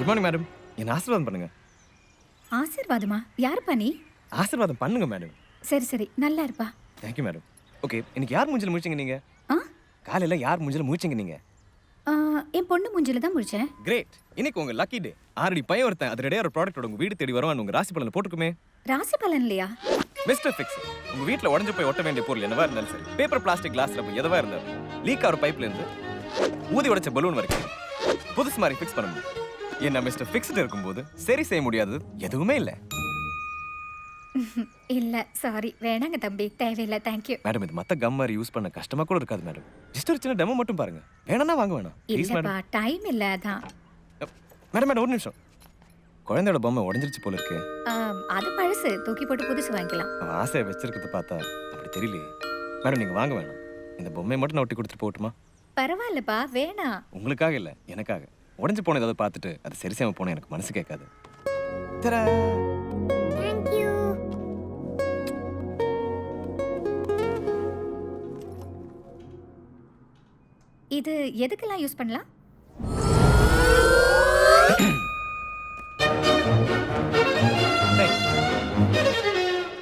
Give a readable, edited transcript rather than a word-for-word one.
Good morning madam. என்ன ஆசீர்வாதம் பண்ணுங்க. ஆசீர்வாதமா? யாருப்பா நீ? ஆசீர்வாதம் பண்ணுங்க மேடம். சரி சரி, நல்லா இருப்பா. Thank you madam. ஓகே, இன்னைக்கு யார் மூஞ்சில முழிச்சீங்க நீங்க? ஆ காலையில யார் மூஞ்சில முழிச்சீங்க நீங்க? ஆ, என் பொண்ணு மூஞ்சில தான் முழிச்சேன். கிரேட். இன்னைக்கு உங்க லக்கி டே. ஆல்ரெடி பையன் ஒருத்தன் அது ரெடியா ஒரு ப்ராடக்ட்டோட உங்க வீடு தேடி வருவான்னு உங்க ராசி பலன்ல போட்டுக்குமே. ராசி பலன் இல்லையா? Mister fix. உங்க வீட்ல உடைஞ்சு போய் ஒட்ட வேண்டிய பொருள் என்னவா இருந்தாலும் சரி, பேப்பர், பிளாஸ்டிக், கிளாஸ், ரப்பர் எதுவா இருந்தாலும், லீக் ஆகிற பைப்ல இருந்து ஊதி உடைச்ச பலூன் வரைக்கும் புதுசு மாதிரி ஃபிக்ஸ் பண்ண முடியும். என்ன மிஸ்டர் ஃபிக்ஸ்டு இருக்கும்போது சரி செய்ய முடியாதது எதுவுமே இல்லை. இல்ல சாரி, வேணாங்க தம்பி, தேவையில்லை. தேங்க்யூ. மேடம், இது மத்த கம் மாதிரி யூஸ் பண்ண கஷ்டமா கூட இருக்காது மேடம். ஜஸ்ட் ஒரு சின்ன டெமோ மட்டும் பாருங்க. வேணாம்னா வாங்க வேணாம். ப்ளீஸ் இல்லப்பா, மேடம். டைம் இல்ல அதான். மேடம் ஒரு நிமிஷம். குழந்தையோட பொம்மை உடைஞ்சிருச்சு போல இருக்கு. அது பழசு, தூக்கி போட்டு புதுசு வாங்கிக்கலாம். அவன் ஆசையை வச்சிருக்கிறத பார்த்தா அப்படி தெரியலையே. மேடம், நீங்க வாங்க வேணாம். இந்த பொம்மையை மட்டும் நான் ஒட்டி கொடுத்துட்டு போகட்டுமா? பரவாயில்லப்பா, வேணாம். உங்களுக்காக இல்லை, எனக்காக. உடைஞ்சு போன ஏதாவது பார்த்துட்டு அது சரி செய்யாம போன எனக்கு மனசு கேட்காது. தரா. தேங்க்யூ. இது எதுக்கெல்லாம் யூஸ் பண்ணலாம்?